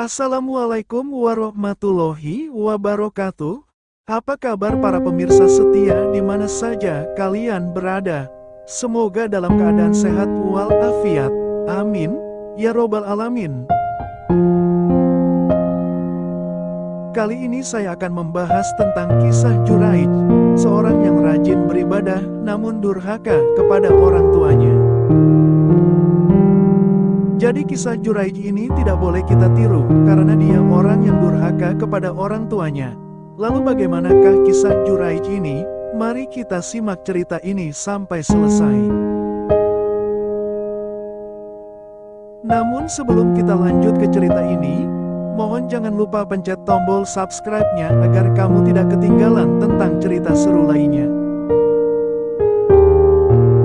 Assalamualaikum warahmatullahi wabarakatuh. Apa kabar para pemirsa setia di mana saja kalian berada? Semoga dalam keadaan sehat walafiat. Amin, ya robbal alamin. Kali ini saya akan membahas tentang kisah Juraij, seorang yang rajin beribadah namun durhaka kepada orang tuanya. Jadi kisah Juraij ini tidak boleh kita tiru, karena dia orang yang durhaka kepada orang tuanya. Lalu bagaimanakah kisah Juraij ini? Mari kita simak cerita ini sampai selesai. Namun sebelum kita lanjut ke cerita ini, mohon jangan lupa pencet tombol subscribe-nya agar kamu tidak ketinggalan tentang cerita seru lainnya.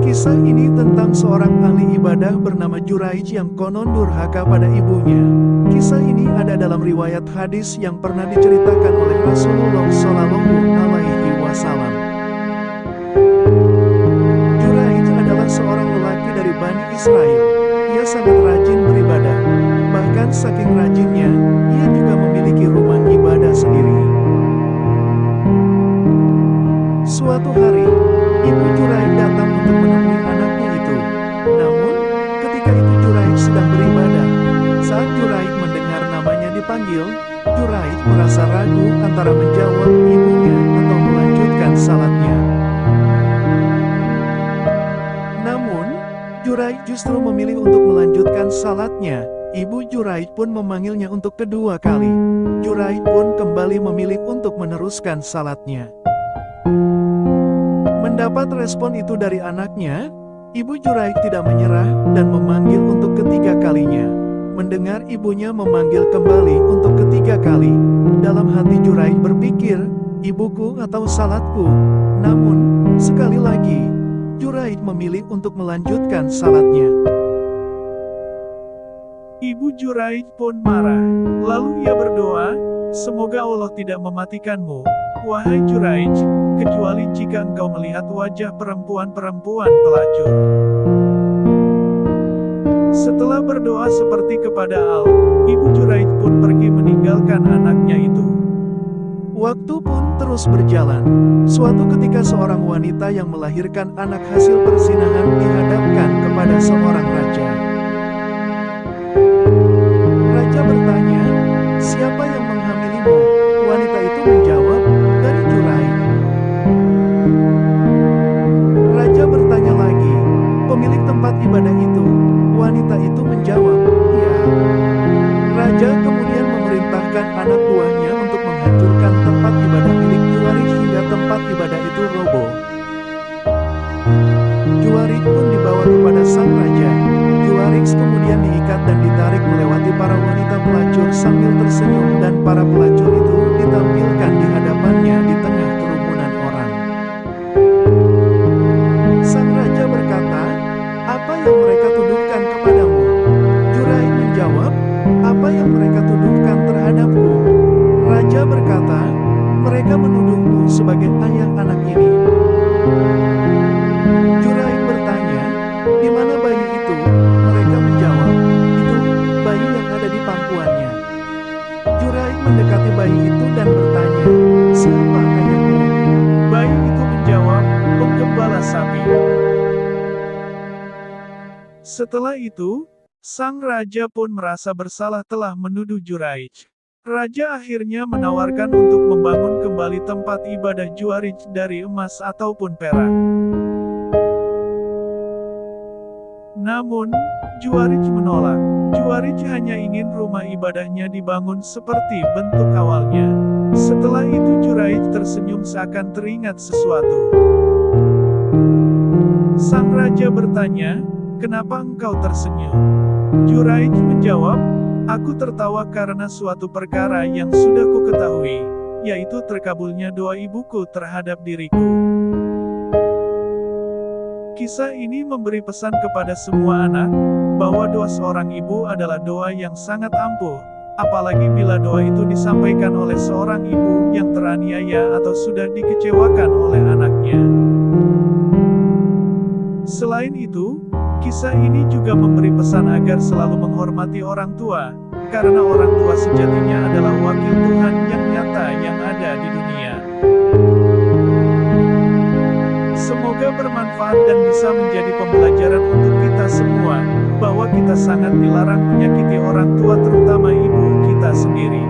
Kisah ini tentang seorang ahli ibadah bernama Juraij yang konon durhaka pada ibunya. Kisah ini ada dalam riwayat hadis yang pernah diceritakan oleh Rasulullah SAW. Juraij adalah seorang lelaki dari Bani Israel. Ia sangat rajin beribadah. Bahkan saking rajinnya, ia juga memiliki rumah ibadah sendiri. Suatu hari, ibu Juraij datang untuk menemui anaknya itu. Namun, ketika itu Juraij sedang beribadah. Saat Juraij mendengar namanya dipanggil, Juraij merasa ragu antara menjawab ibunya atau melanjutkan salatnya. Namun, Juraij justru memilih untuk melanjutkan salatnya. Ibu Juraij pun memanggilnya untuk kedua kali. Juraij pun kembali memilih untuk meneruskan salatnya. Mendapat respon itu dari anaknya, ibu Juraij tidak menyerah dan memanggil untuk ketiga kalinya. Mendengar ibunya memanggil kembali untuk ketiga kali, dalam hati Juraij berpikir, ibuku atau salatku. Namun, sekali lagi, Juraij memilih untuk melanjutkan salatnya. Ibu Juraij pun marah, lalu ia berdoa, semoga Allah tidak mematikanmu, wahai Juraij, kecuali jika engkau melihat wajah perempuan-perempuan pelacur. Setelah berdoa seperti kepada Allah, ibu Juraij pun pergi meninggalkan anaknya itu. Waktu pun terus berjalan. Suatu ketika seorang wanita yang melahirkan anak hasil perzinahan dihadapkan kepada seorang raja. Raja bertanya, siapa yang menghamilimu? Wanita itu menjawab, dari Juraij. Raja bertanya lagi, pemilik tempat ibadah itu? Wanita itu menjawab, ya. Raja kemudian memerintahkan anak buahnya untuk menghancurkan tempat ibadah milik Juraij hingga tempat ibadah itu roboh. Juraij pun dibawa kepada sang raja. Juraij kemudian diikat dan ditarik melewati para wanita pelacur sambil tersenyum, dan para pelacur itu ditampilkan di hadapannya di tengah kerumunan orang. Sang raja berkata, apa yang mereka tuduhkan kepadamu? Juraij menjawab, apa yang mereka tuduhkan terhadapku? Raja berkata, mereka menuduhmu sebagai ayah anak ini. Juraij bertanya, di mana bayi itu? Mereka menjawab, itu bayi yang ada di pangkuannya. Juraij mendekati bayi itu dan bertanya, siapa ayahmu? Bayi itu menjawab, penggembala sapi. Setelah itu, sang raja pun merasa bersalah telah menuduh Juraij. Raja akhirnya menawarkan untuk membangun kembali tempat ibadah Juraij dari emas ataupun perak. Namun, Juraij menolak. Juraij hanya ingin rumah ibadahnya dibangun seperti bentuk awalnya. Setelah itu Juraij tersenyum seakan teringat sesuatu. Sang raja bertanya, kenapa engkau tersenyum? Juraij menjawab, aku tertawa karena suatu perkara yang sudah ku ketahui, yaitu terkabulnya doa ibuku terhadap diriku. Kisah ini memberi pesan kepada semua anak, bahwa doa seorang ibu adalah doa yang sangat ampuh, apalagi bila doa itu disampaikan oleh seorang ibu yang teraniaya atau sudah dikecewakan oleh anaknya. Selain itu, Kisah ini juga memberi pesan agar selalu menghormati orang tua, karena orang tua sejatinya adalah wakil Tuhan yang nyata yang ada di dunia. Semoga bermanfaat dan bisa menjadi pembelajaran untuk kita semua, bahwa kita sangat dilarang menyakiti orang tua terutama ibu kita sendiri.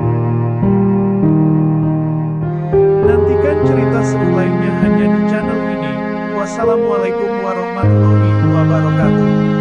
Nantikan cerita seru lainnya hanya di channel ini. Wassalamualaikum warahmatullahi wabarakatuh.